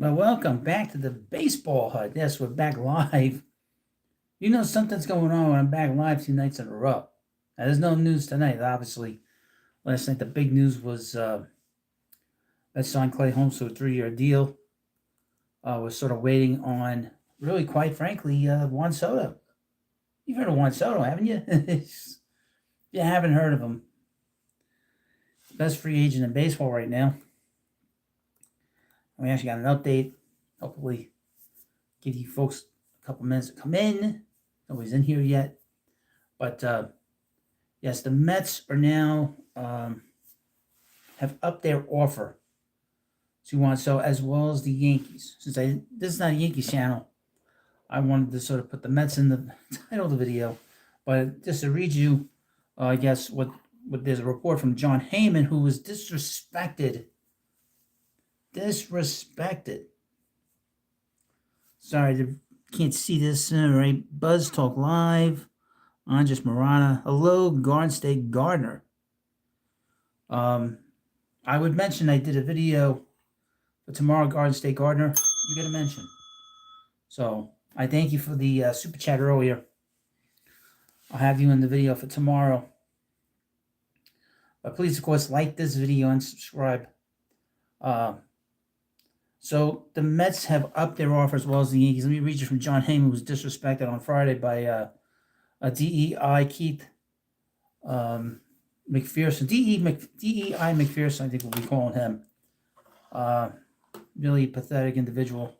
Well, welcome back to the Baseball Hut. Yes, we're back live. You know something's going on when I'm back live 2 nights in a row. Now, there's no news tonight, obviously. Last night, the big news was let's sign Clay Holmes to a 3-year deal. We're sort of waiting on, really, quite frankly, Juan Soto. You've heard of Juan Soto, haven't you? If you haven't heard of him, best free agent in baseball right now. We actually got an update. Hopefully, give you folks a couple minutes to come in. Nobody's in here yet. But yes, the Mets are now have upped their offer to Juan Soto, as well as the Yankees. Since this is not a Yankees channel, I wanted to sort of put the Mets in the title of the video. But just to read you, I guess what there's a report from John Heyman, who was disrespected. Sorry, can't see this. All right, Buzz Talk Live. Andres Marana. Hello, Garden State Gardner. I would mention I did a video for tomorrow, Garden State Gardner. You get a mention. So I thank you for the super chat earlier. I'll have you in the video for tomorrow. But please, of course, like this video and subscribe. So the Mets have upped their offer as well as the Yankees. Let me read you from John Heyman, who was disrespected on Friday by a DEI Keith McPherson. DEI McPherson, I think we'll be calling him. Really pathetic individual.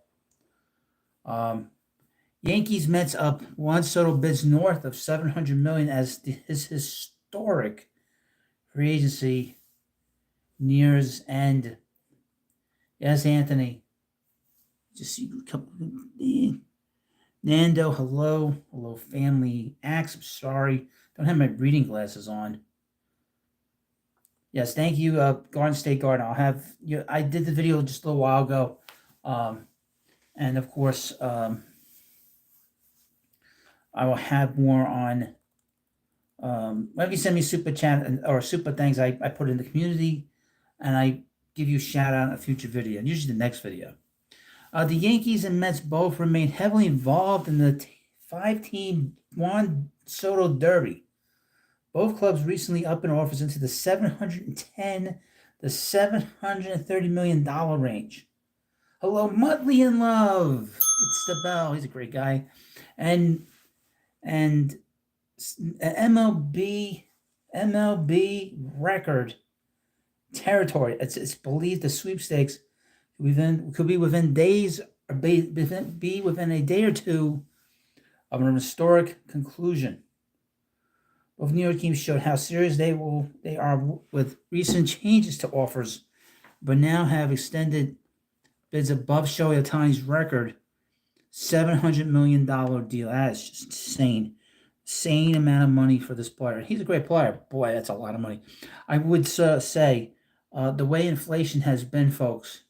Yankees Mets up. Juan Soto bids north of $700 million as his historic free agency nears end. Yes, Anthony. Just see a couple. Nando, hello. Hello, family. Axe, I'm sorry. Don't have my reading glasses on. Yes, thank you, Garden State Garden. I'll have you. I did the video just a little while ago. And of course, I will have more on. Whenever you send me super chat or super things, I put in the community, and I give you a shout out in a future video, usually the next video. The Yankees and Mets both remain heavily involved in the 5-team Juan Soto Derby. Both clubs recently upped their offers into the $710 to $730 million range. Hello, Mudley in Love. It's the bell. He's a great guy. And MLB record territory. It's believed the sweepstakes could be within days or be within a day or two of an historic conclusion. Both New York teams showed how serious they are with recent changes to offers, but now have extended bids above Shohei Ohtani's record $700 million deal. That is just insane amount of money for this player. He's a great player. Boy, that's a lot of money. I would say the way inflation has been, folks,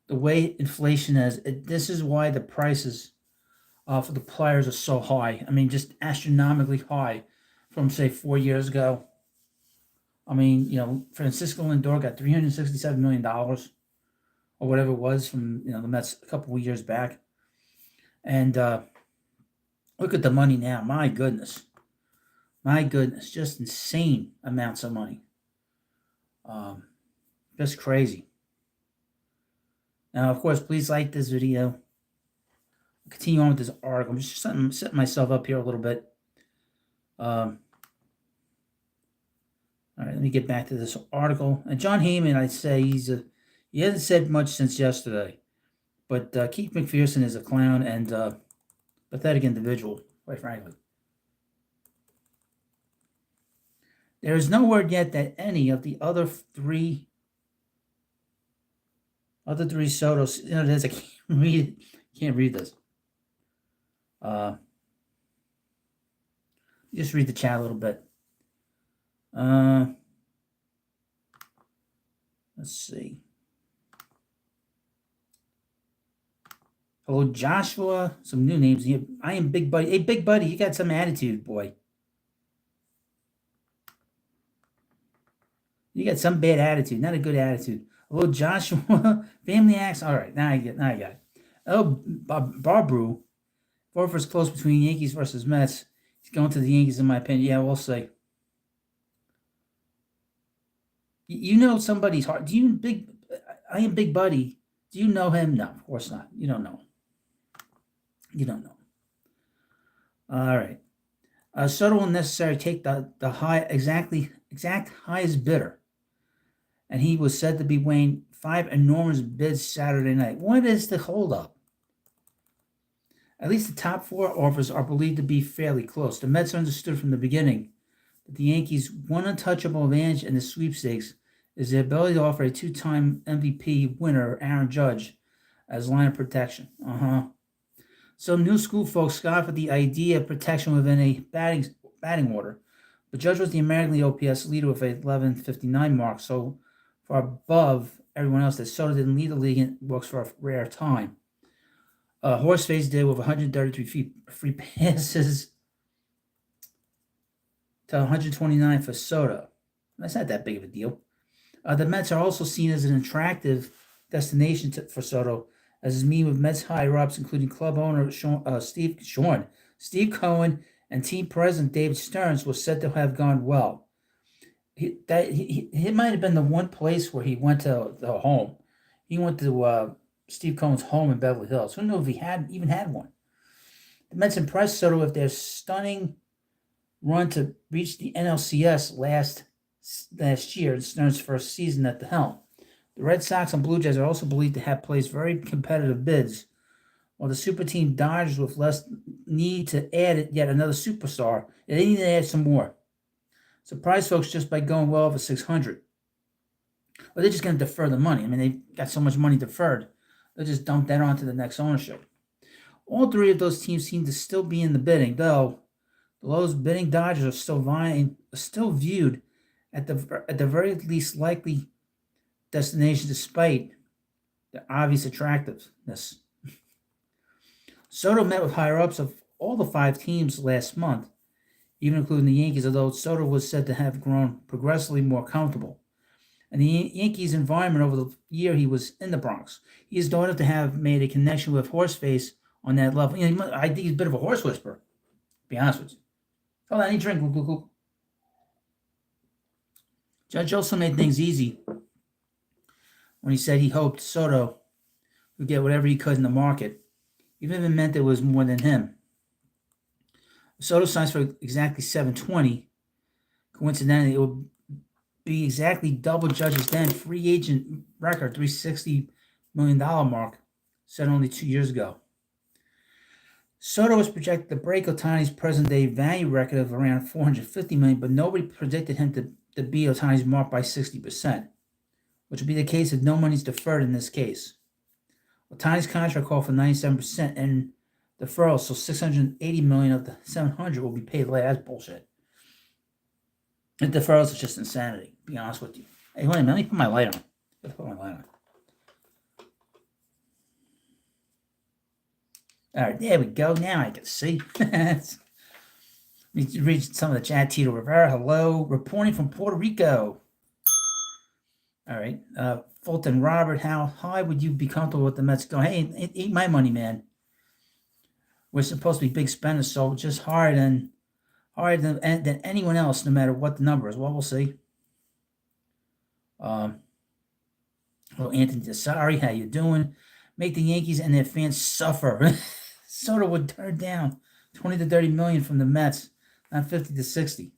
this is why the prices for the players are so high. I mean, just astronomically high from, say, 4 years ago. I mean, Francisco Lindor got $367 million or whatever it was from, the Mets a couple of years back. And look at the money now. My goodness, just insane amounts of money. Just crazy. Now, of course, please like this video. I'll continue on with this article. I'm just setting myself up here a little bit. All right, let me get back to this article. And John Heyman, I'd say he hasn't said much since yesterday, but Keith McPherson is a clown and pathetic individual, quite frankly. There is no word yet that any of the other three Sotos, I can't read it. Can't read this. Just read the chat a little bit. Let's see. Hello, Joshua. Some new names here. I am Big Buddy. Hey, Big Buddy, you got some attitude, boy. You got some bad attitude, not a good attitude. Hello, Joshua. Family acts. All right, now I got it. Oh, Barbrew. Fourth close between Yankees versus Mets. He's going to the Yankees, in my opinion. Yeah, we'll see. You know somebody's heart. Do you big? I am Big Buddy. Do you know him? No, of course not. You don't know. You don't know. All right. Soto will necessarily take the high exact highest bidder, and he was said to be weighing 5 enormous bids Saturday night. What is the holdup? At least the top 4 offers are believed to be fairly close. The Mets understood from the beginning that the Yankees' one untouchable advantage in the sweepstakes is the ability to offer a 2-time MVP winner, Aaron Judge, as line of protection. Some new school folks scoff at the idea of protection within a batting order, but Judge was the American League OPS leader with a 1159 mark, so far above everyone else that Soto didn't lead the league in walks for a rare time. Horseface did with 133 free passes to 129 for Soto. That's not that big of a deal. The Mets are also seen as an attractive destination for Soto, as his meeting with Mets higher-ups, including club owner Steve Cohen and team president David Stearns, was said to have gone well. He might have been the one place where he went to the home. He went to Steve Cohen's home in Beverly Hills. Who knew if he even had one? The Mets impressed Soto with their stunning run to reach the NLCS last year in Stearns' first season at the helm. The Red Sox and Blue Jays are also believed to have placed very competitive bids, while the super team Dodgers, with less need to add yet another superstar, they need to add some more. Surprise folks just by going well over 600. Or they're just going to defer the money. I mean, they've got so much money deferred, they'll just dump that onto the next ownership. All 3 of those teams seem to still be in the bidding, though the lowest bidding Dodgers are still viewed at the very least likely destination, despite the obvious attractiveness. Soto met with higher-ups of all the 5 teams last month, even including the Yankees, although Soto was said to have grown progressively more comfortable. And the Yankees' environment over the year he was in the Bronx, he is noted to have made a connection with Horseface on that level. I think he's a bit of a horse whisperer, to be honest with you. Hold on, any drink. Judge also made things easy when he said he hoped Soto would get whatever he could in the market, even if it meant there was more than him. Soto signs for exactly $720. Coincidentally, it will be exactly double Judge's then free agent record, $360 million mark, set only 2 years ago. Soto was projected to break Ohtani's present-day value record of around $450 million, but nobody predicted him to beat Ohtani's mark by 60%, which would be the case if no money's deferred in this case. Ohtani's contract called for 97% and deferral, so $680 million of the $700 will be paid later. That's bullshit. The deferrals is just insanity, to be honest with you. Hey, wait a minute, let me put my light on. All right, there we go. Now I can see. Let me read some of the chat. Tito Rivera, hello. Reporting from Puerto Rico. All right. Fulton Robert, how high would you be comfortable with the Mets going? Hey, eat my money, man. We're supposed to be big spenders, so just higher than anyone else, no matter what the number is. Well, we'll see. Hello, Anthony Desari, how you doing? Make the Yankees and their fans suffer. Soto would turn down 20 to 30 million from the Mets, not 50 to 60.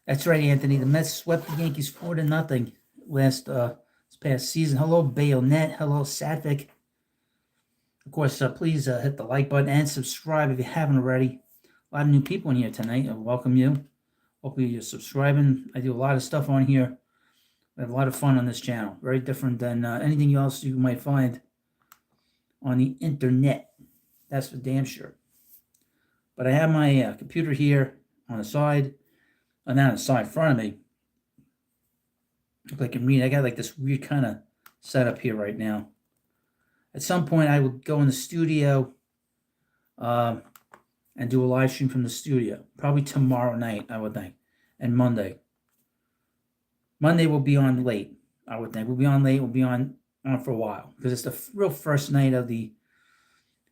That's right, Anthony. The Mets swept the Yankees 4-0 this past season. Hello, Bayonet. Hello, Satvik. Of course, please hit the like button and subscribe if you haven't already. A lot of new people in here tonight. I welcome you. Hopefully you're subscribing. I do a lot of stuff on here. I have a lot of fun on this channel. Very different than anything else you might find on the internet. That's for damn sure. But I have my computer here on the side. Not on the side, in front of me. If I can read, I got like this weird kind of setup here right now. At some point, I will go in the studio and do a live stream from the studio. Probably tomorrow night, I would think, and Monday. Monday will be on late. I would think we'll be on late. We'll be on for a while because it's the real first night of the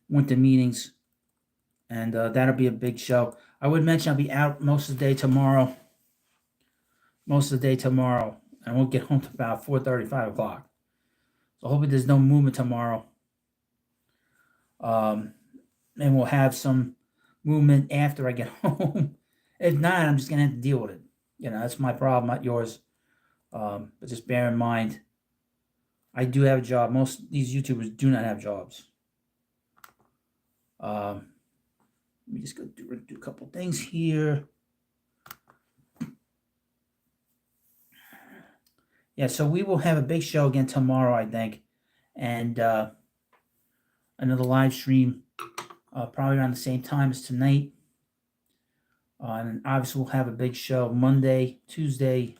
winter meetings, and that'll be a big show. I would mention I'll be out most of the day tomorrow. Most of the day tomorrow, and I won't get home to about 4:30, 5 o'clock. So hopefully there's no movement tomorrow. And we'll have some movement after I get home. If not, I'm just gonna have to deal with it. That's my problem, not yours. But just bear in mind, I do have a job. Most of these YouTubers do not have jobs. Let me just go do a couple things here. Yeah, so we will have a big show again tomorrow, I think, and another live stream probably around the same time as tonight. And obviously we'll have a big show Monday, Tuesday.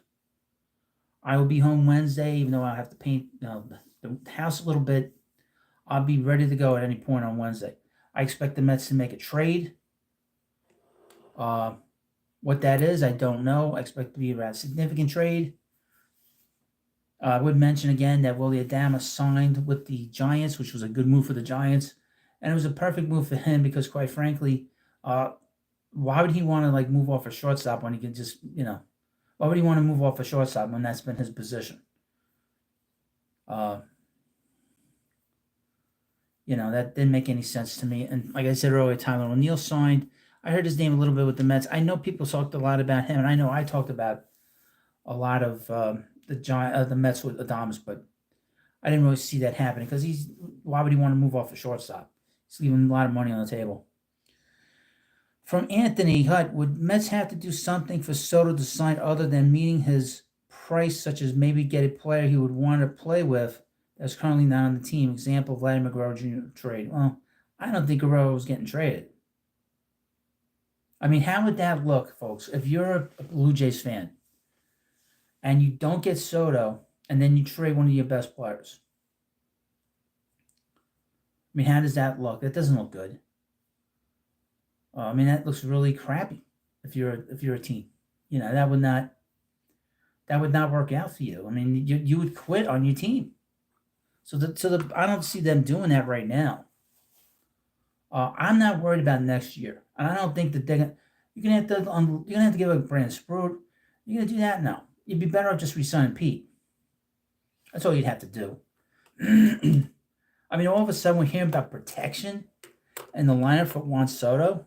I will be home Wednesday, even though I'll have to paint the house a little bit. I'll be ready to go at any point on Wednesday. I expect the Mets to make a trade. What that is, I don't know. I expect it to be a rather significant trade. I would mention again that Willie Adama signed with the Giants, which was a good move for the Giants. And it was a perfect move for him because, quite frankly, why would he want to move off a shortstop when he can just, why would he want to move off a shortstop when that's been his position? That didn't make any sense to me. And like I said earlier, Tyler O'Neill signed. I heard his name a little bit with the Mets. I know people talked a lot about him, and I know I talked about a lot of the Mets with Adames, but I didn't really see that happening because why would he want to move off a shortstop? He's leaving a lot of money on the table. From Anthony Hutt, would Mets have to do something for Soto to sign other than meeting his price, such as maybe get a player he would want to play with that's currently not on the team? Example, Vladimir Guerrero Jr. trade. Well, I don't think Guerrero was getting traded. I mean, how would that look, folks, if you're a Blue Jays fan and you don't get Soto and then you trade one of your best players? I mean, how does that look? That doesn't look good. I mean, that looks really crappy if you're a team. That would not work out for you. I mean, you would quit on your team. So I don't see them doing that right now. I'm not worried about next year, and I don't think that you're gonna have to give up Brandon Sprout. You're gonna do that now. You'd be better off just re-signing Pete. That's all you'd have to do. I mean, all of a sudden we're hearing about protection in the lineup for Juan Soto.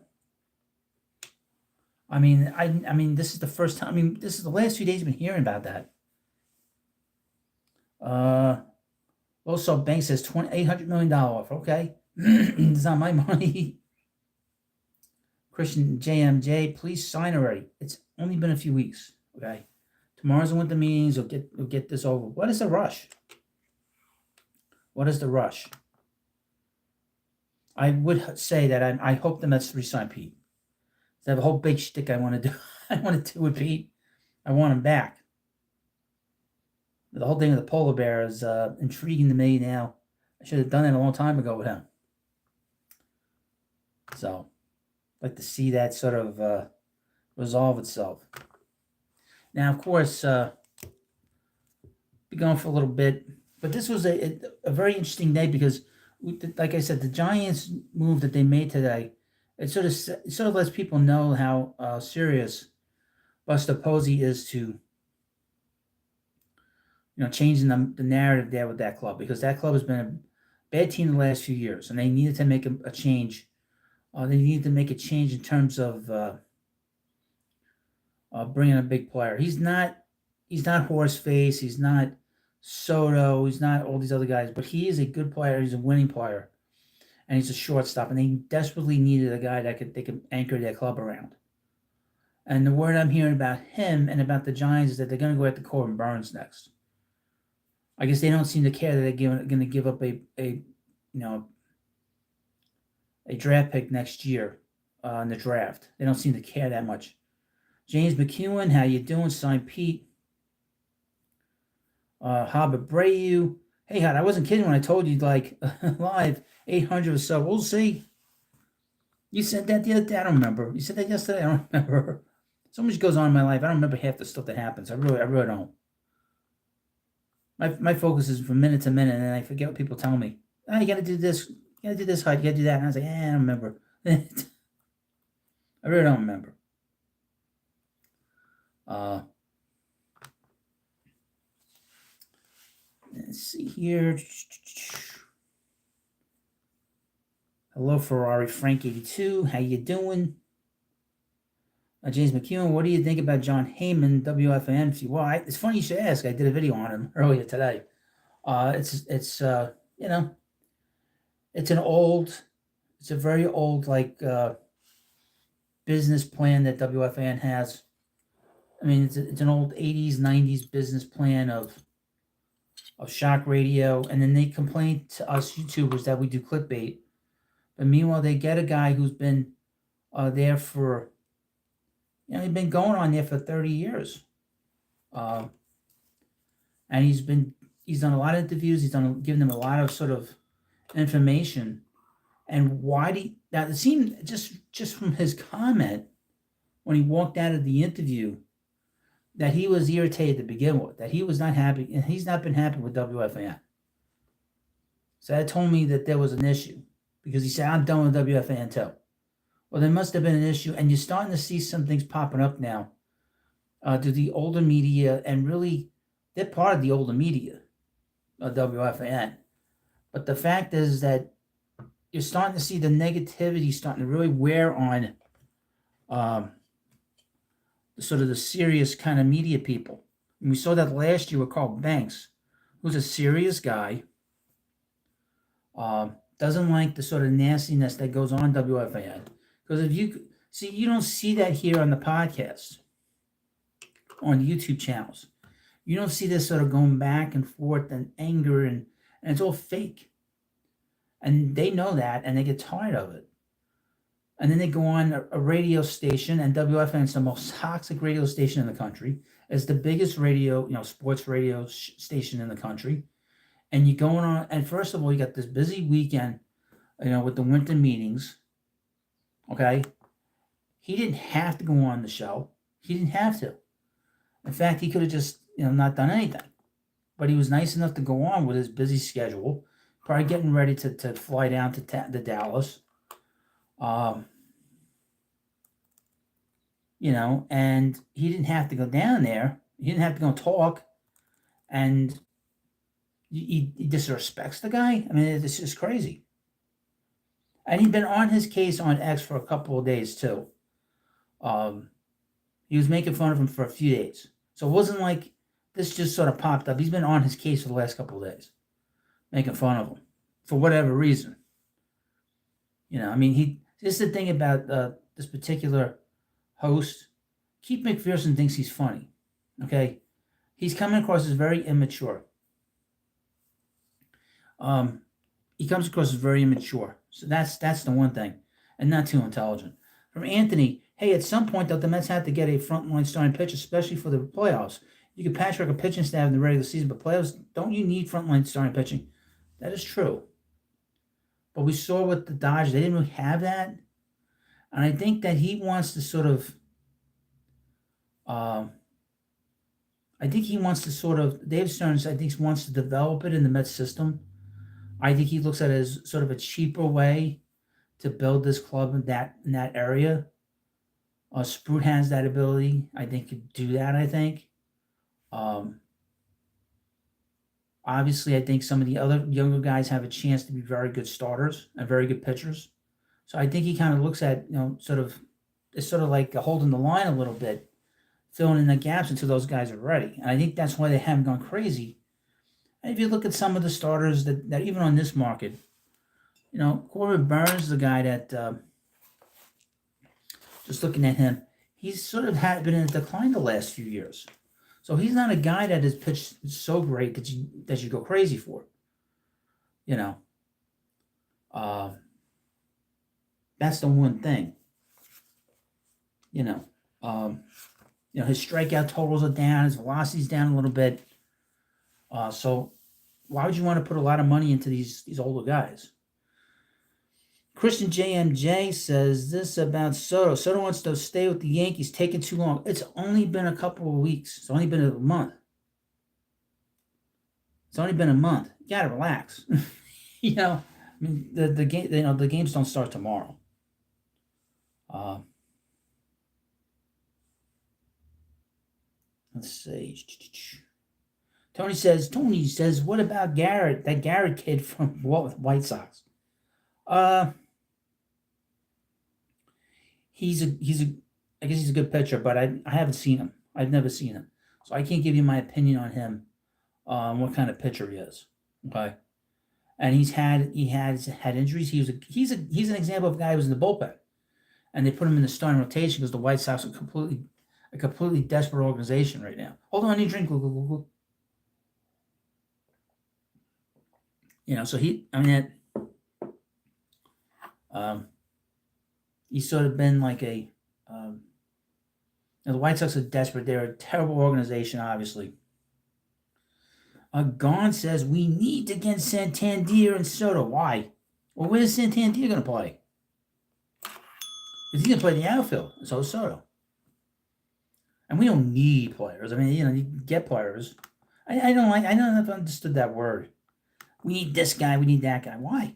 I mean, this is the first time. I mean, this is the last few days I've been hearing about that. Also, Bank says $800 million offer. Okay, it's not my money. Christian JMJ, please sign already. It's only been a few weeks. Okay, tomorrow's the winter meetings. We'll get this over. What is the rush? What is the rush? I would say that I hope the Mets re-sign Pete. I have a whole big shtick I want to do. I want to do with Pete. I want him back. The whole thing with the polar bear is intriguing to me now. I should have done it a long time ago with him. So, I'd like to see that sort of resolve itself. Now, of course, be going for a little bit, but this was a very interesting day because, like I said, the Giants move that they made today, it sort of lets people know how serious Buster Posey is to changing the narrative there with that club, because that club has been a bad team the last few years, and they needed to make a change. They needed to make a change in terms of bringing a big player. He's not Horseface. He's not Soto. He's not all these other guys, but he is a good player. He's a winning player, and he's a shortstop. And they desperately needed a guy they could anchor their club around. And the word I'm hearing about him and about the Giants is that they're going to go after Corbin Burns next. I guess they don't seem to care that they're going to give up a draft pick next year in the draft. They don't seem to care that much. James McEwen, how you doing? Signed Pete. Hobbit Brayu. Hey, Hot, I wasn't kidding when I told you, live, 800 or so. We'll see. You said that the other day. I don't remember. You said that yesterday. I don't remember. So much goes on in my life. I don't remember half the stuff that happens. I really don't. My focus is from minute to minute, and I forget what people tell me. Oh, you got to do this. You got to do this hard. You got to do that. And I was like, I don't remember. I really don't remember. Uh, let's see here. Hello, Ferrari Frank 82. How you doing? James McEwen, what do you think about John Heyman, WFAN? Well, it's funny you should ask. I did a video on him earlier today. It's you know, it's a very old business plan that WFAN has. I mean, it's an old 80s, 90s business plan of shock radio, and then they complain to us YouTubers that we do clickbait. But meanwhile, they get a guy who's been there for, he's been going on there for 30 years. And he's done a lot of interviews. Given them a lot of sort of information. And why do now it seemed just from his comment when he walked out of the interview that he was irritated to begin with, that he was not happy, and he's not been happy with WFAN. So that told me that there was an issue, because he said, I'm done with WFAN too. Well, there must have been an issue, and you're starting to see some things popping up now to the older media, and really, they're part of the older media of WFAN. But the fact is that you're starting to see the negativity starting to really wear on sort of the serious kind of media people. And we saw that last year with Carl Banks, who's a serious guy, doesn't like the sort of nastiness that goes on WFAN. Because if you see, you don't see that here on the podcast, on the YouTube channels. You don't see this sort of going back and forth and anger, and it's all fake. And they know that, and they get tired of it. And then they go on a radio station, and WFN is the most toxic radio station in the country. It's the biggest radio, sports radio station in the country. And you're going on, and first of all, you got this busy weekend, with the winter meetings. Okay? He didn't have to go on the show. He didn't have to. In fact, he could have just, not done anything. But he was nice enough to go on with his busy schedule, probably getting ready to fly down to Dallas. And he didn't have to go down there. He didn't have to go talk. And he disrespects the guy. I mean, it's just crazy. And he'd been on his case on X for a couple of days, too. He was making fun of him for a few days. So it wasn't like this just sort of popped up. He's been on his case for the last couple of days, making fun of him for whatever reason. This is the thing about this particular host. Keith McPherson thinks he's funny. Okay? He's coming across as very immature. He comes across as very immature. So that's the one thing. And not too intelligent. From Anthony, hey, at some point, though, the Mets have to get a frontline starting pitcher, especially for the playoffs. You can patchwork a pitching staff in the regular season, but playoffs, don't you need frontline starting pitching? That is true. But we saw with the Dodgers, they didn't really have that. And I think that he wants to sort of, Dave Stearns, I think, wants to develop it in the Mets system. I think he looks at it as sort of a cheaper way to build this club in that area. Sprout has that ability. I think could do that, I think. Obviously, I think some of the other younger guys have a chance to be very good starters and very good pitchers. So I think he kind of looks at, it's sort of like holding the line a little bit, filling in the gaps until those guys are ready. And I think that's why they haven't gone crazy. And if you look at some of the starters that even on this market, Corbin Burns, the guy that, just looking at him, he's sort of been in a decline the last few years. So he's not a guy that has pitched so great that you go crazy for. That's the one thing. His strikeout totals are down, his velocity's down a little bit. So why would you want to put a lot of money into these older guys? Christian JMJ says this about Soto. Soto wants to stay with the Yankees, taking too long. It's only been a couple of weeks. It's only been a month. It's only been a month. You gotta relax. You know, I mean, the game. The games don't start tomorrow. Uh, let's see. Tony says, what about Garrett? That Garrett kid from White Sox. Uh, he's a. I guess he's a good pitcher, but I haven't seen him. I've never seen him, so I can't give you my opinion on him. What kind of pitcher he is. Okay. And he has had injuries. He's an example of a guy who was in the bullpen, and they put him in the starting rotation because the White Sox are a completely desperate organization right now. Hold on, you drink. So he's sort of been like a. The White Sox are desperate. They're a terrible organization, obviously. Gone says we need to get Santander and Soto. Why? Well, where's Santander going to play? He's going to play in the outfield. So is Soto. And we don't need players. I mean, you get players. I don't know if I understood that word. We need this guy. We need that guy. Why?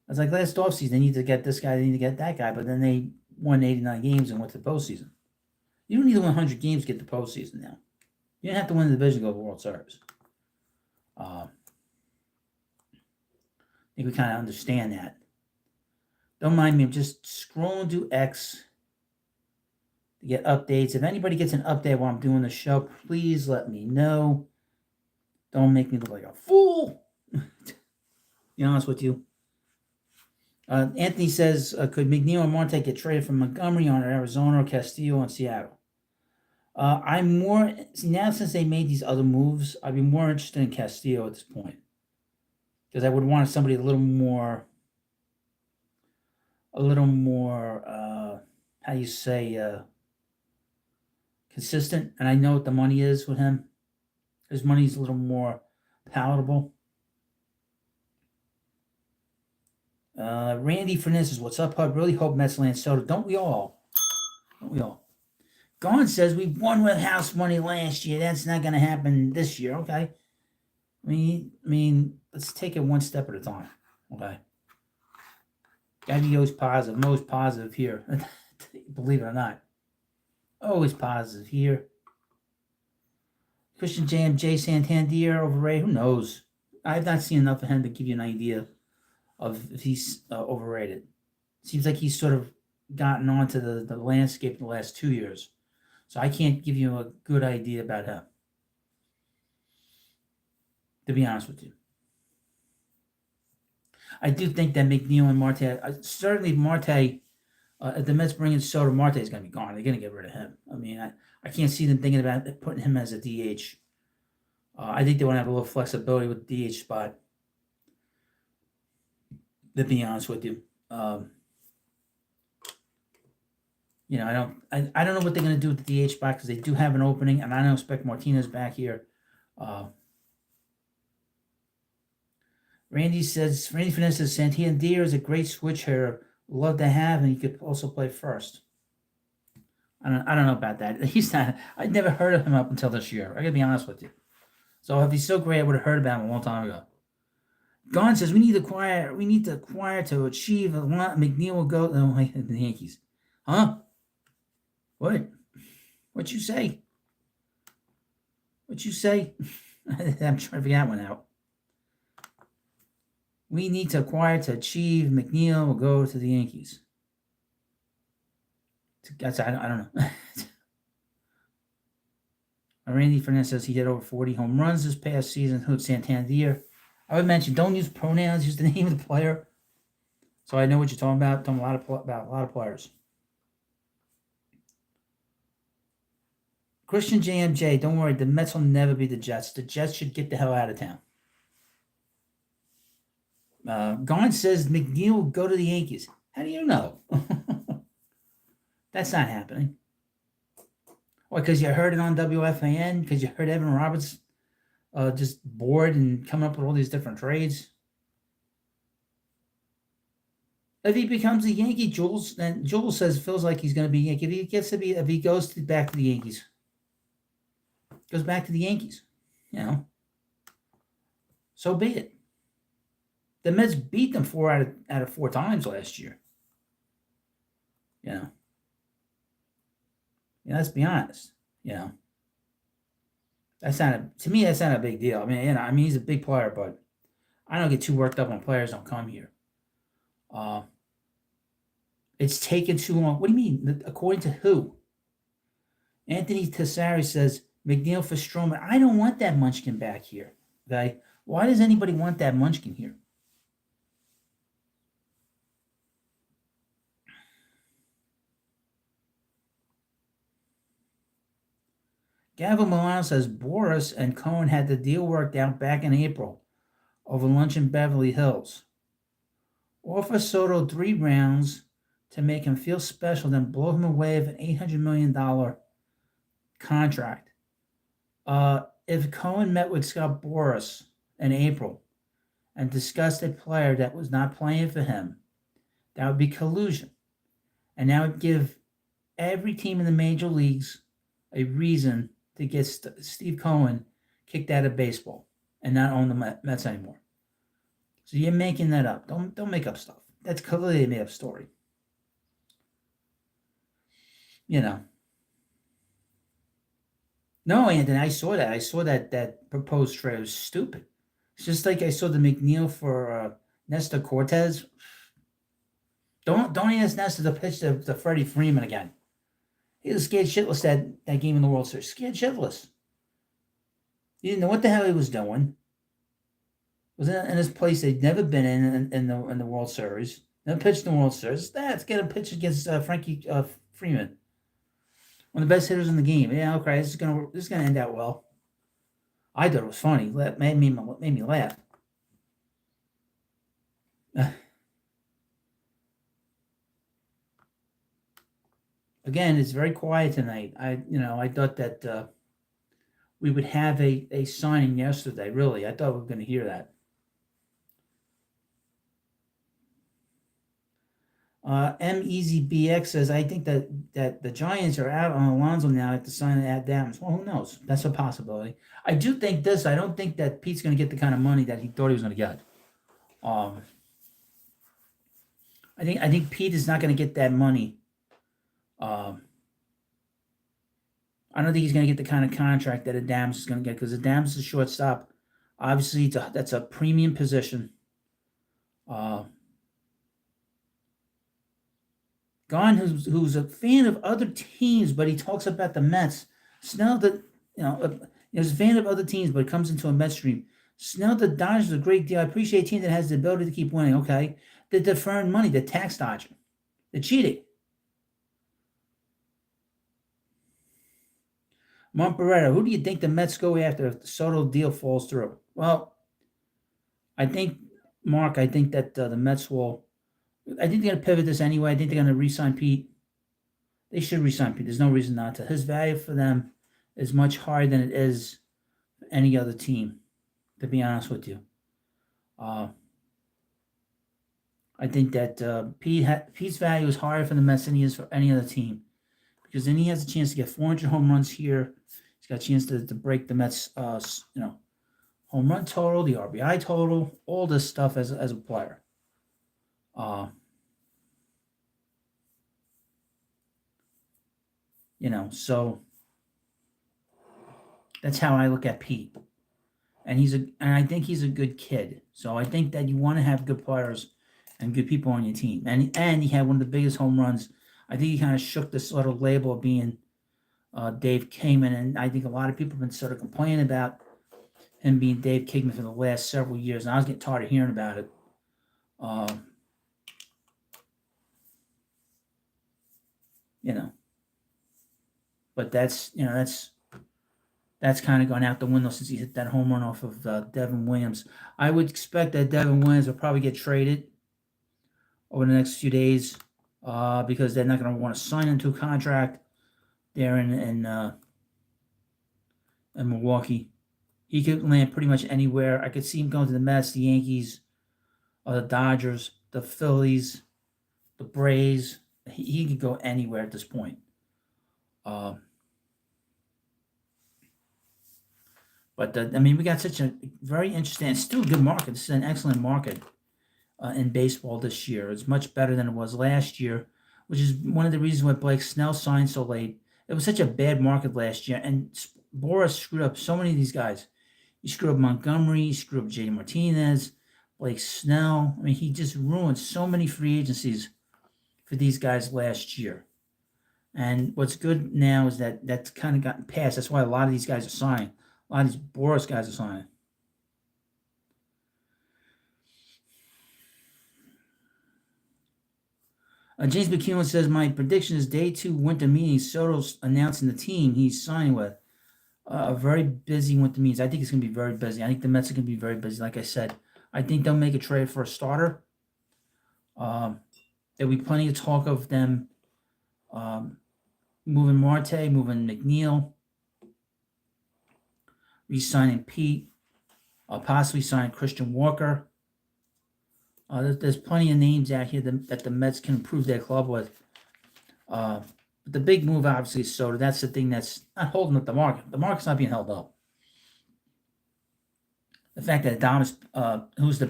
It's like last offseason. They need to get this guy. They need to get that guy. But then they won 89 games and went to the postseason. You don't need to win 100 games to get to the postseason now. You don't have to win the division to go to the World Series. I think we kind of understand that. Don't mind me. I'm just scrolling through X to get updates. If anybody gets an update while I'm doing the show, please let me know. Don't make me look like a fool. To be honest with you. Anthony says, could McNeil and Marte get traded from Montgomery on Arizona or Castillo on Seattle? I'm more now since they made these other moves. I'd be more interested in Castillo at this point because I would want somebody a little more. How do you say? Consistent, and I know what the money is with him. His money's a little more palatable. Randy Fernandez says, "What's up, Hub? Really hope Mets land Soto. Don't we all? Don't we all?" Gone says we won with house money last year. That's not going to happen this year. Okay. I mean, let's take it one step at a time. Okay. Gotta be always positive. Most positive here. Believe it or not. Always positive here. Christian JMJ Santander overrated. Who knows? I've not seen enough of him to give you an idea of if he's overrated. Seems like he's sort of gotten onto the landscape in the last 2 years. So I can't give you a good idea about him, to be honest with you. I do think that McNeil and Marte, certainly Marte, if the Mets bring in Soto, Marte is going to be gone. They're going to get rid of him. I mean, I can't see them thinking about putting him as a DH. I think they want to have a little flexibility with the DH spot, to be honest with you. I don't know what they're going to do with the DH spot because they do have an opening, and I don't expect Martinez back here. Randy Fernandez says Santander is a great switch hitter. Love to have, and he could also play first. I don't know about that. He's not. I'd never heard of him up until this year. I gotta be honest with you. So if he's so great, I would have heard about him a long time ago. Gone says we need to acquire to achieve a lot. McNeil will go to the Yankees. Huh? What? What'd you say? What'd you say? I'm trying to figure that one out. We need to acquire to achieve. McNeil will go to the Yankees. I don't know. Randy Fernandez says he hit over 40 home runs this past season. Who's Santander? I would mention don't use pronouns. Use the name of the player. So I know what you're talking about. Talking about a lot of players. Christian JMJ, don't worry. The Mets will never be the Jets. The Jets should get the hell out of town. Gone says McNeil will go to the Yankees. How do you know? That's not happening. What, because you heard it on WFAN? Because you heard Evan Roberts just bored and coming up with all these different trades? If he becomes a Yankee, Jules says feels like he's going to be Yankee. If he goes back to the Yankees, goes back to the Yankees. You know, so be it. The Mets beat them 4 out of 4 times last year. You know, let's be honest. You know, that's not to me. That's not a big deal. I mean, he's a big player, but I don't get too worked up when players don't come here. Uh, it's taken too long. What do you mean? According to who? Anthony Tessari says McNeil for Stroman. I don't want that Munchkin back here. Okay, why does anybody want that Munchkin here? Gavin Milano says Boris and Cohen had the deal worked out back in April over lunch in Beverly Hills. Offer Soto 3 rounds to make him feel special, then blow him away with an $800 million contract. If Cohen met with Scott Boras in April and discussed a player that was not playing for him, that would be collusion. And that would give every team in the major leagues a reason to get Steve Cohen kicked out of baseball and not own the Mets anymore. So you're making that up. Don't make up stuff. That's clearly a made up story. You know. No, Anthony, I saw that. I saw that proposed trade. It was stupid. It's just like I saw the McNeil for Nestor Cortez. Don't ask Nestor to pitch to Freddie Freeman again. He was scared shitless that game in the World Series. Scared shitless. He didn't know what the hell he was doing. Was in this place they'd never been in the World Series. Never pitched in the World Series. Let's get a pitch against Frankie Freeman, one of the best hitters in the game. Yeah, okay, this is gonna end out well. I thought it was funny. Made me laugh. Again, it's very quiet tonight. I thought that we would have a signing yesterday. Really, I thought we were going to hear that. MEZBX says, I think that the Giants are out on Alonso now at the sign of Adams. Well, who knows? That's a possibility. I do think this. I don't think that Pete's going to get the kind of money that he thought he was going to get. I think Pete is not going to get that money. I don't think he's going to get the kind of contract that Adams is going to get because Adams is a shortstop. Obviously, that's a premium position. Gone, who's a fan of other teams, but he talks about the Mets. Snell, he's a fan of other teams, but comes into a Mets stream. Snell, the Dodgers is a great deal. I appreciate a team that has the ability to keep winning. Okay, they're deferring money, they're tax dodging, they're cheating. Montberetta, who do you think the Mets go after if the Soto deal falls through? Well, I think that the Mets will. I think they're going to pivot this anyway. I think they're going to re-sign Pete. They should re-sign Pete. There's no reason not to. His value for them is much higher than it is for any other team, to be honest with you. I think that Pete's value is higher for the Mets than he is for any other team because then he has a chance to get 400 home runs here. He's got a chance to break the Mets, home run total, the RBI total, all this stuff as a player. So that's how I look at Pete. And I think he's a good kid. So I think that you want to have good players and good people on your team. And he had one of the biggest home runs. I think he kind of shook this sort of label of being Dave Kingman, and I think a lot of people have been sort of complaining about him being Dave Kingman for the last several years, and I was getting tired of hearing about it. But that's kind of gone out the window since he hit that home run off of Devin Williams. I would expect that Devin Williams will probably get traded over the next few days because they're not going to want to sign into a contract there in Milwaukee. He could land pretty much anywhere. I could see him going to the Mets, the Yankees, the Dodgers, the Phillies, the Braves. He could go anywhere at this point. But I mean, we got such a very interesting, it's still a good market. This is an excellent market in baseball this year. It's much better than it was last year, which is one of the reasons why Blake Snell signed so late. It was such a bad market last year, and Boras screwed up so many of these guys. He screwed up Montgomery, he screwed up JD Martinez, Blake Snell. I mean, he just ruined so many free agencies for these guys last year. And what's good now is that that's kind of gotten passed. That's why a lot of these guys are signing. A lot of these Boras guys are signing. James McEwen says, my prediction is day 2 winter meetings. Soto's announcing the team he's signing with. A very busy winter meetings. I think it's going to be very busy. I think the Mets are going to be very busy. Like I said, I think they'll make a trade for a starter. There'll be plenty of talk of them moving Marte, moving McNeil, re-signing Pete, possibly signing Christian Walker. There's plenty of names out here that the Mets can improve their club with. But the big move, obviously, is Soto. That's the thing that's not holding up the market. The market's not being held up. The fact that Adames, who's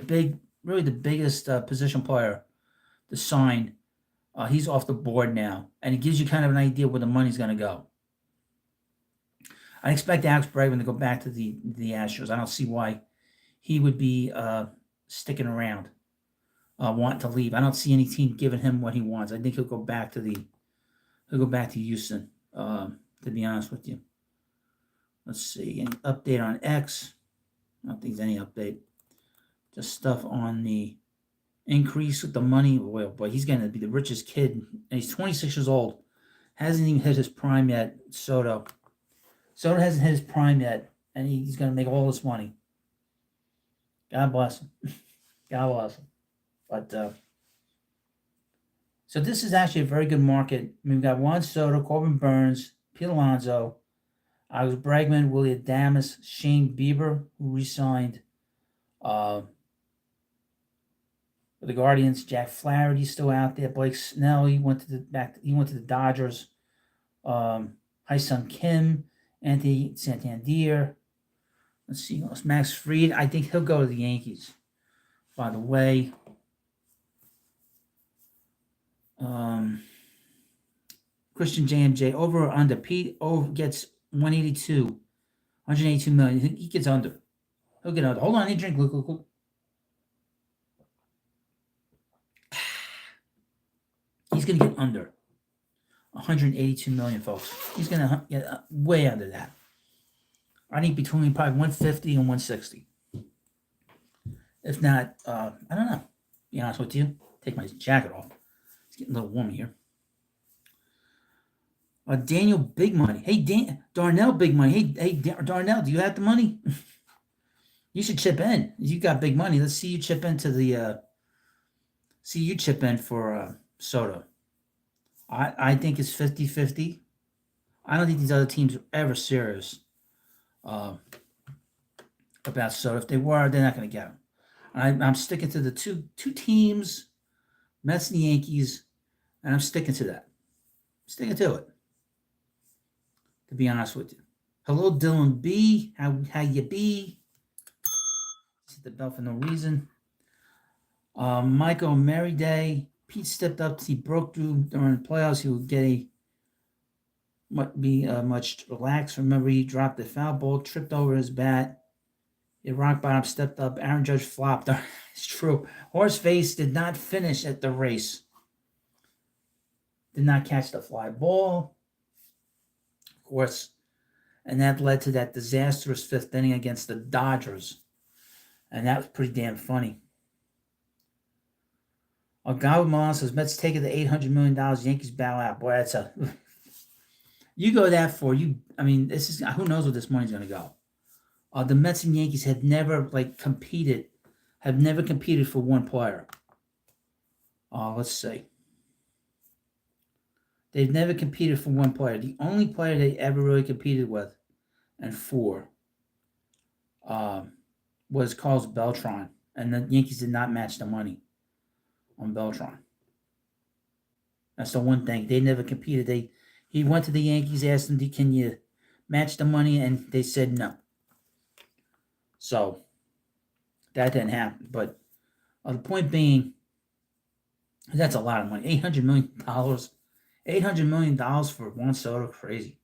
really the biggest position player to sign, he's off the board now. And it gives you kind of an idea where the money's going to go. I expect Alex Bregman to go back to the Astros. I don't see why he would be sticking around. Want to leave. I don't see any team giving him what he wants. I think he'll go back to Houston. To be honest with you, let's see. Any update on X? I don't think there's any update. Just stuff on the increase with the money. Well, boy, he's going to be the richest kid, and he's 26 years old. Hasn't even hit his prime yet. Soto hasn't hit his prime yet, and he's going to make all this money. God bless him. God bless him. But so this is actually a very good market. I mean, we've got Juan Soto, Corbin Burns, Pete Alonso, Alex Bregman, Willie Adames, Shane Bieber, who re-signed with the Guardians. Jack Flaherty's still out there. Blake Snell, he went to the Dodgers. Hyun Kim, Anthony Santander. Let's see, Max Fried. I think he'll go to the Yankees. By the way. Christian JMJ, over or under? Pete gets 182 million. He gets under. He'll get under. Hold on, I need a drink. Look. He's going to get under 182 million, folks. He's going to get way under that. I think between probably 150 and 160. If not, I don't know. To be honest with you, take my jacket off. It's getting a little warm here. Daniel Big Money. Hey, Darnell Big Money. Hey, Darnell, do you have the money? You should chip in. You got big money. Let's see you chip into the. See you chip in for Soto. I think it's 50-50. I don't think these other teams are ever serious about Soto. If they were, they're not going to get him. I'm sticking to the two teams, Mets and Yankees, and I'm sticking to that. Sticking to it. To be honest with you. Hello, Dylan B. How you be? Hit the bell for no reason. Michael Merryday. Pete stepped up. He broke through during the playoffs. He would be much relaxed. Remember, he dropped the foul ball, tripped over his bat. He rock bottom, stepped up. Aaron Judge flopped. It's true. Horseface did not finish at the race. Did not catch the fly ball. Of course. And that led to that disastrous fifth inning against the Dodgers. And that was pretty damn funny. Agave Milan says, Mets take it to $800 million. Yankees bow out. Boy, that's a... You go that for you. I mean, this is... Who knows where this money's going to go. The Mets and Yankees had never, competed. Have never competed for one player. Let's see. They've never competed for one player. The only player they ever really competed with and for was Carlos Beltran. And the Yankees did not match the money on Beltran. That's the one thing. They never competed. He went to the Yankees, asked them, can you match the money? And they said no. So that didn't happen. But the point being, that's a lot of money. $800 million. $800 million for Juan Soto. Crazy.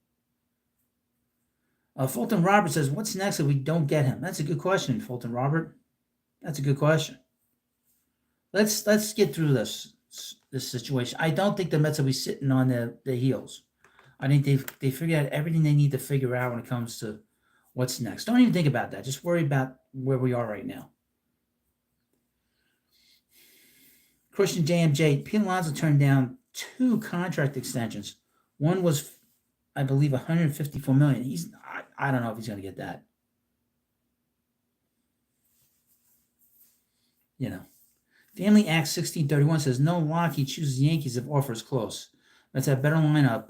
Fulton Robert says, "What's next if we don't get him?" That's a good question, Fulton Robert. That's a good question. Let's get through this situation. I don't think the Mets will be sitting on their heels. I think they figured out everything they need to figure out when it comes to what's next. Don't even think about that. Just worry about where we are right now. Christian JMJ, Pete Alonso turned down 2 contract extensions. One was, I believe, $154 million. I don't know if he's going to get that. You know, Family Act 1631 says no lock. He chooses Yankees if offer is close. That's a better lineup,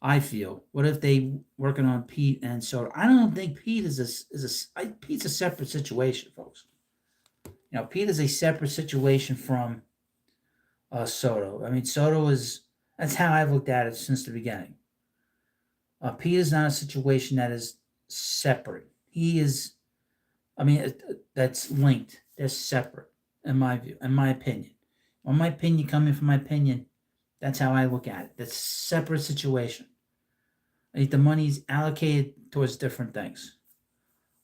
I feel. What if they working on Pete and Soto? I don't think Pete Pete's a separate situation, folks. Pete is a separate situation from Soto. I mean, that's how I've looked at it since the beginning. Pete is not a situation that is separate. He is, that's linked. They're separate, in my view, in my opinion. On my opinion, coming from my opinion, that's how I look at it. That's a separate situation. I think the money's allocated towards different things.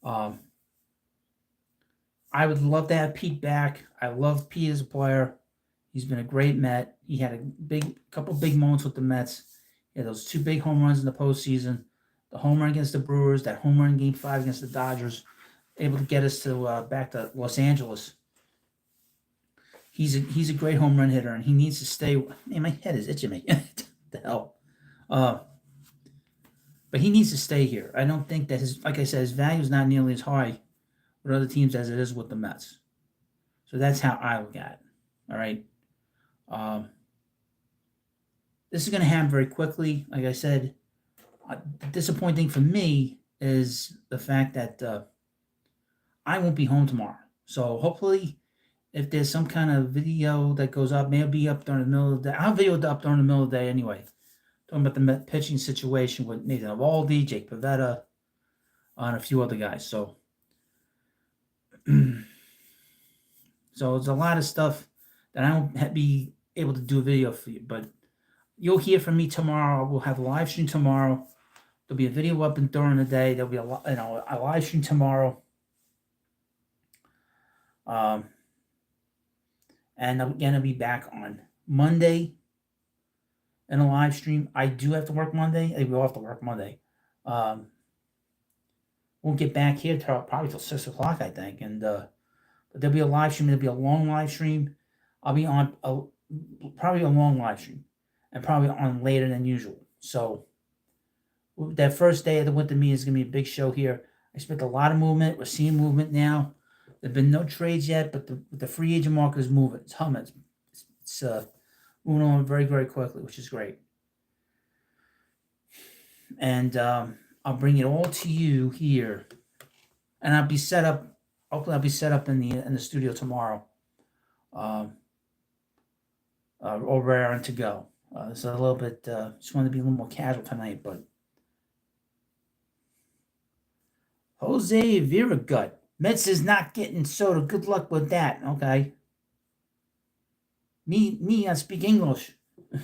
I would love to have Pete back. I love Pete as a player. He's been a great Met. He had a couple big moments with the Mets. He had those 2 big home runs in the postseason. The home run against the Brewers, that home run in Game 5 against the Dodgers, able to get us to back to Los Angeles. He's a great home run hitter, and he needs to stay. Man, my head is itching me. The hell. But he needs to stay here. I don't think that like I said, his value is not nearly as high with other teams as it is with the Mets. So that's how I look at it. All right. This is going to happen very quickly. Like I said, the disappointing for me is the fact that I won't be home tomorrow. So hopefully, if there's some kind of video that goes up, maybe up during the middle of the day. I'll video it up during the middle of the day anyway. Talking about the pitching situation with Nathan Eovaldi, Jake Pivetta, and a few other guys. So, there's a lot of stuff that I won't be able to do a video for you, but you'll hear from me tomorrow. We'll have a live stream tomorrow. There'll be a video up during the day. There'll be a live stream tomorrow. And I'm gonna be back on Monday in a live stream. I do have to work Monday. We all have to work Monday. Won't get back here probably till 6 o'clock, I think. And but there'll be a live stream. There'll be a long live stream. I'll be on probably a long live stream, and probably on later than usual. So that first day of the winter meeting is gonna be a big show here. I expect a lot of movement. We're seeing movement now. There've been no trades yet, but the free agent market is moving. It's humming. It's moving on very, very quickly, which is great. And I'll bring it all to you here, and I'll be set up. Hopefully, I'll be set up in the studio tomorrow. All raring to go. It's a little bit. Just wanted to be a little more casual tonight, but Jose Viragut. Mets is not getting Soto. Good luck with that. Okay. Me, I speak English.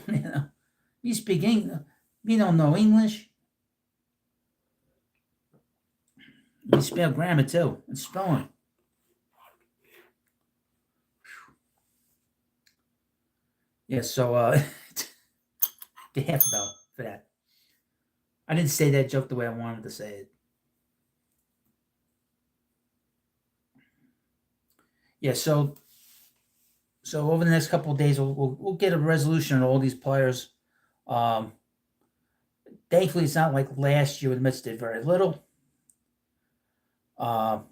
Me speak English. Me don't know English. Me spell grammar too and spelling. Yeah. So get half a bell for that. I didn't say that joke the way I wanted to say it. Yeah, so over the next couple of days, we'll get a resolution on all these players. Thankfully, it's not like last year when the Mets did very little. Obviously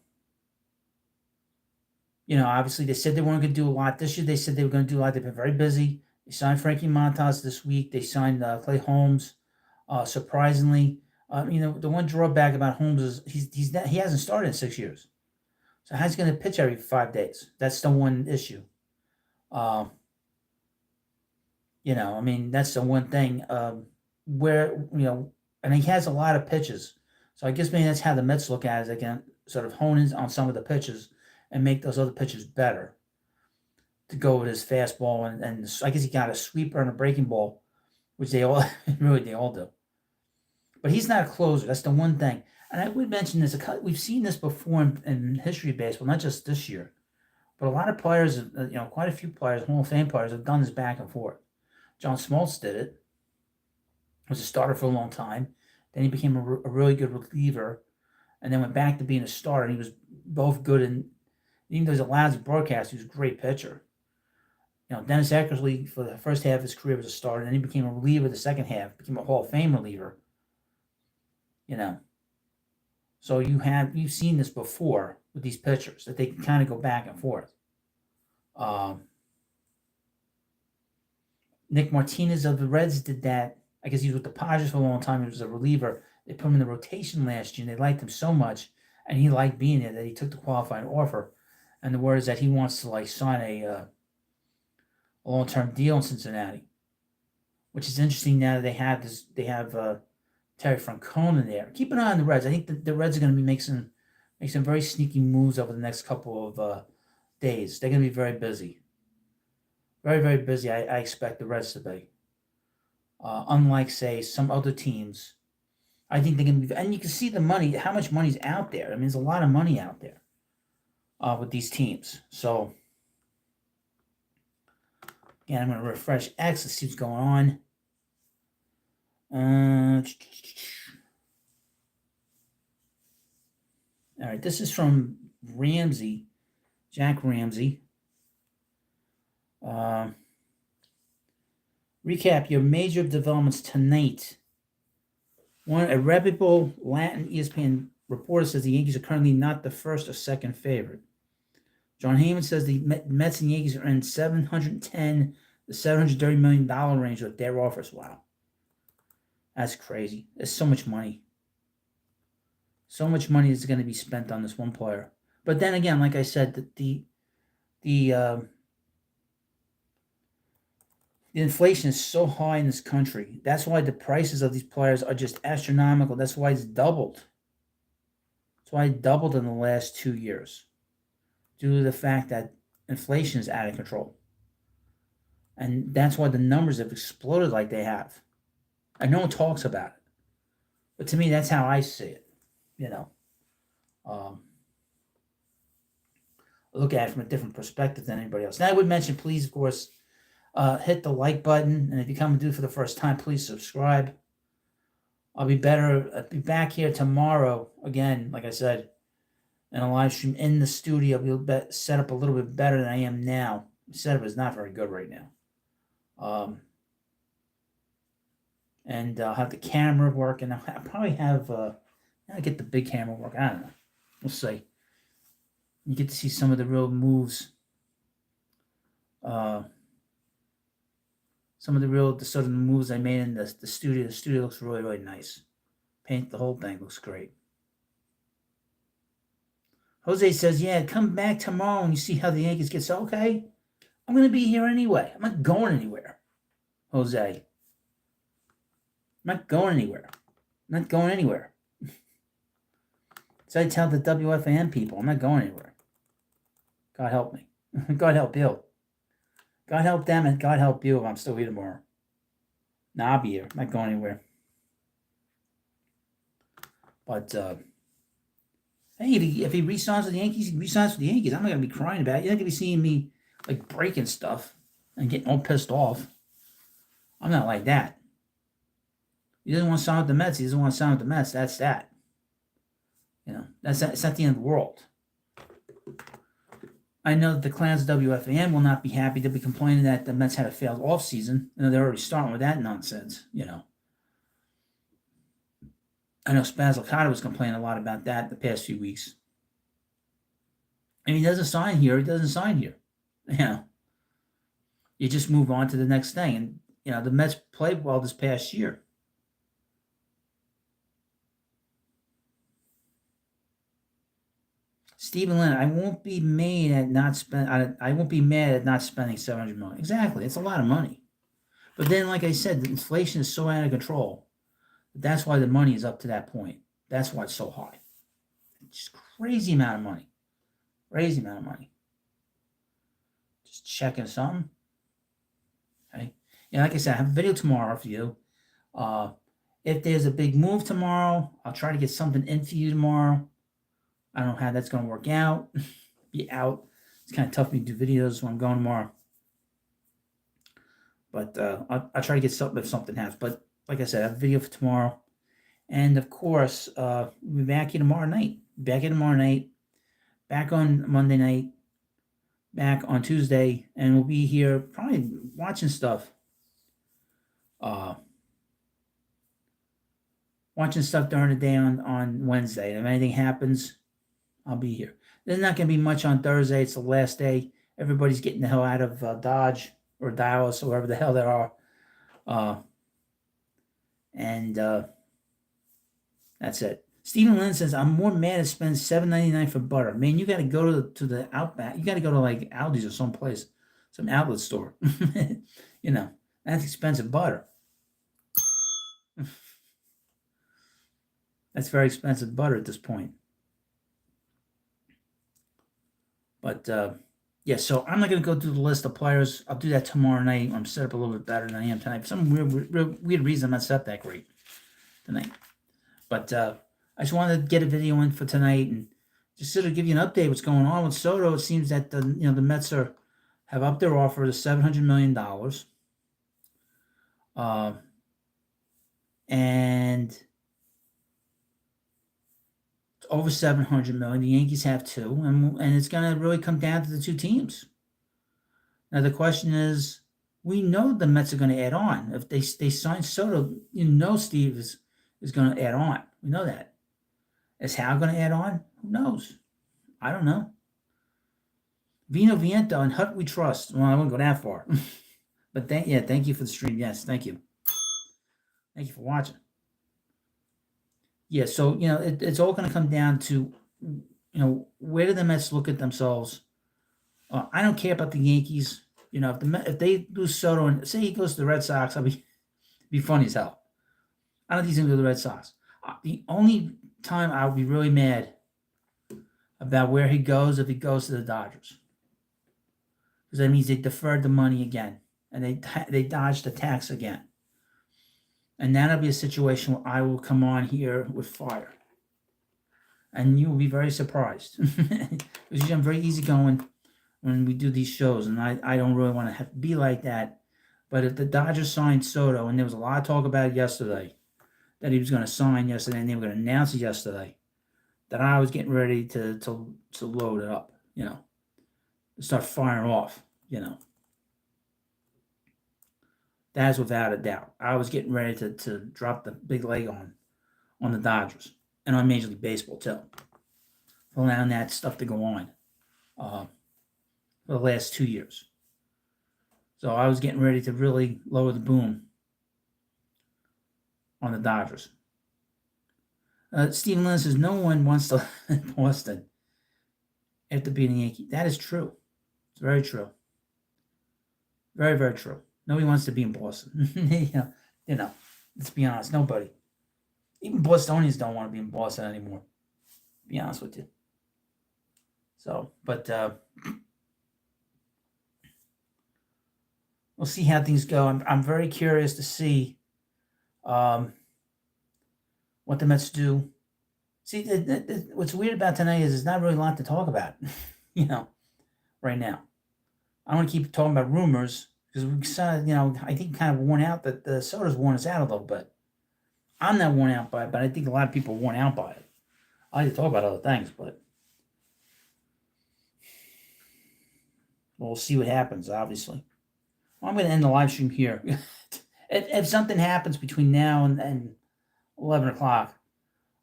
they said they weren't going to do a lot. This year they said they were going to do a lot. They've been very busy. They signed Frankie Montas this week. They signed Clay Holmes. Surprisingly, the one drawback about Holmes is he hasn't started in 6 years. So how's he going to pitch every 5 days? That's the one issue. That's the one thing where, and he has a lot of pitches. So I guess maybe that's how the Mets look at it. Again, sort of hone in on some of the pitches and make those other pitches better to go with his fastball. And I guess he got a sweeper and a breaking ball, which they all really they all do. But he's not a closer. That's the one thing. And I would mention this. We've seen this before in history of baseball, not just this year, but a lot of players, quite a few players, Hall of Fame players, have done this back and forth. John Smoltz did it. Was a starter for a long time. Then he became a really good reliever, and then went back to being a starter. And he was both good and even though he's a lousy broadcast, he was a great pitcher. Dennis Eckersley for the first half of his career was a starter, and then he became a reliever the second half, became a Hall of Fame reliever. So you've seen this before with these pitchers that they can kind of go back and forth. Nick Martinez of the Reds did that. I guess he was with the Padres for a long time. He was a reliever. They put him in the rotation last year, and they liked him so much, and he liked being there that he took the qualifying offer. And the word is that he wants to sign a long-term deal in Cincinnati, which is interesting now that they have this. They have Terry Francona there. Keep an eye on the Reds. I think the Reds are going to be make some very sneaky moves over the next couple of days. They're going to be very busy. Very, very busy, I expect the Reds to be. Unlike, say, some other teams, I think they're going to be... And you can see the money, how much money's out there. I mean, there's a lot of money out there with these teams. So, again, I'm going to refresh X. Let's see what's going on. All right, this is from Ramsey, Jack Ramsey. Recap your major developments tonight. One, a reputable Latin ESPN reporter says the Yankees are currently not the first or second favorite. John Heyman says the Mets and Yankees are in $710 to $730 million range with their offers. Wow. That's crazy. There's so much money. So much money is going to be spent on this one player. But then again, like I said, the inflation is so high in this country. That's why the prices of these players are just astronomical. That's why it's doubled. That's why it doubled in the last 2 years. Due to the fact that inflation is out of control. And that's why the numbers have exploded like they have. And no one talks about it. But to me, that's how I see it. Look at it from a different perspective than anybody else. Now, I would mention, please, of course, hit the like button. And if you come and do it for the first time, please subscribe. I'll be back here tomorrow, again, like I said, in a live stream in the studio. I'll be set up a little bit better than I am now. The setup is not very good right now. And I'll have the camera work, and I'll probably have... I'll get the big camera work. I don't know. We'll see. You get to see some of the real moves. Some of the sort of moves I made in the studio. The studio looks really, really nice. The whole thing looks great. Jose says, yeah, come back tomorrow and you see how the Yankees get. So, okay, I'm going to be here anyway. I'm not going anywhere, Jose. I'm not going anywhere. I'm not going anywhere. So I tell the WFAN people, I'm not going anywhere. God help me. God help you. God help them and God help you if I'm still here tomorrow. Nah, I'll be here. I'm not going anywhere. But, hey, if he re-signs with the Yankees, he re-signs with the Yankees. I'm not going to be crying about it. You're not going to be seeing me, breaking stuff and getting all pissed off. I'm not like that. He doesn't want to sign with the Mets. He doesn't want to sign with the Mets. That's that. It's not the end of the world. I know that the clans of WFAN will not be happy. They'll be complaining that the Mets had a failed offseason. They're already starting with that nonsense, I know Spaz Licata was complaining a lot about that the past few weeks. And he doesn't sign here. He doesn't sign here. You just move on to the next thing. And, the Mets played well this past year. Stephen Lynn, I won't be mad at not spending $700 million. Exactly, it's a lot of money. But then, like I said, the inflation is so out of control. That's why the money is up to that point. That's why it's so high. It's crazy amount of money. Crazy amount of money. Just checking something. Okay. Yeah, like I said, I have a video tomorrow for you. If there's a big move tomorrow, I'll try to get something in for you tomorrow. I don't know how that's going to work out. Be out. It's kind of tough for me to do videos when I'm going tomorrow. But I'll try to get something if something happens. But like I said, I have a video for tomorrow. And of course, we'll be back here tomorrow night. Back on Monday night. Back on Tuesday. And we'll be here probably watching stuff. Watching stuff during the day on Wednesday. If anything happens, I'll be here. There's not going to be much on Thursday. It's the last day. Everybody's getting the hell out of Dodge or Dallas or wherever the hell they are. And that's it. Stephen Lynn says, I'm more mad to spend $7.99 for butter. Man, you got to go to the Outback. You got to go to like Aldi's or someplace, some outlet store. You know, that's expensive butter. That's very expensive butter at this point. But, yeah, so I'm not going to go through the list of players. I'll do that tomorrow night. I'm set up a little bit better than I am tonight. For some weird reason, I'm not set up that great tonight. But I just wanted to get a video in for tonight and just sort of give you an update what's going on with Soto. It seems that the Mets have upped their offer to $700 million. And over $700 million. The Yankees have two, and it's going to really come down to the two teams. Now the question is, we know the Mets are going to add on. If they sign Soto, Steve is going to add on. We know that. Is Hal going to add on? Who knows? I don't know. Vino Viento and Hut We Trust. Well, I wouldn't go that far. But thank you for the stream. Yes, thank you. Thank you for watching. Yeah, so, it's all going to come down to, where do the Mets look at themselves? I don't care about the Yankees. If they lose Soto and say he goes to the Red Sox, I'll be funny as hell. I don't think he's going to go to the Red Sox. The only time I'll be really mad about where he goes if he goes to the Dodgers. Because that means they deferred the money again. And they dodged the tax again. And that'll be a situation where I will come on here with fire. And you will be very surprised. Because I'm very easygoing when we do these shows. And I don't really want to have to be like that. But if the Dodgers signed Soto, and there was a lot of talk about it yesterday, that he was going to sign yesterday, and they were going to announce it yesterday, that I was getting ready to load it up, to start firing off, That's without a doubt. I was getting ready to drop the big leg on the Dodgers and on Major League Baseball too, for allowing that stuff to go on for the last 2 years. So I was getting ready to really lower the boom on the Dodgers. Stephen Lynn says, no one wants to live in Boston after being a Yankee. That is true. It's very true. Very, very true. Nobody wants to be in Boston. Let's be honest. Nobody. Even Bostonians don't want to be in Boston anymore. To be honest with you. So, but we'll see how things go. I'm very curious to see what the Mets do. See, what's weird about tonight is there's not really a lot to talk about, right now. I don't want to keep talking about rumors because we I think kind of worn out that the Soda's worn us out a little bit. I'm not worn out by it, but I think a lot of people are worn out by it. I like to talk about other things, but we'll see what happens, obviously. Well, I'm going to end the live stream here. If something happens between now and 11 o'clock,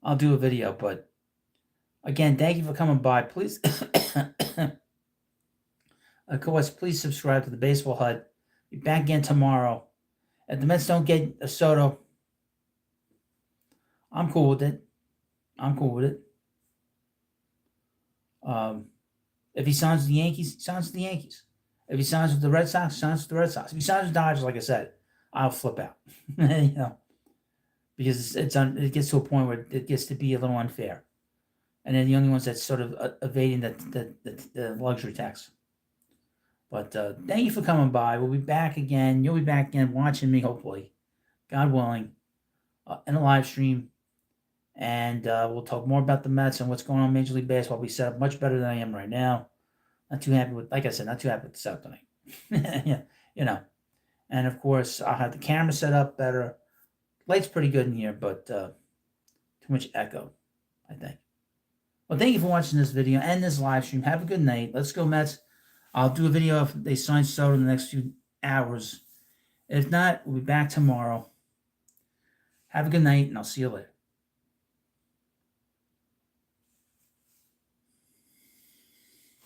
I'll do a video. But again, thank you for coming by. Please, of course, please subscribe to the Baseball Hut. Be back again tomorrow. If the Mets don't get a Soto, I'm cool with it. If he signs with the Yankees, he signs with the Yankees. If he signs with the Red Sox, he signs with the Red Sox. If he signs with the Dodgers, like I said, I'll flip out. Because it gets to a point where it gets to be a little unfair. and they're the only ones that's sort of evading the luxury tax. But thank you for coming by. We'll be back again. You'll be back again watching me, hopefully, God willing, in a live stream. And we'll talk more about the Mets and what's going on in Major League Baseball. We set up much better than I am right now. Not too happy with, like I said, not too happy with the setup tonight. Yeah, you know. And of course, I'll have the camera set up better. Light's pretty good in here, but too much echo, I think. Well, thank you for watching this video and this live stream. Have a good night. Let's go, Mets. I'll do a video if they sign Soto in the next few hours. If not, we'll be back tomorrow. Have a good night, and I'll see you later.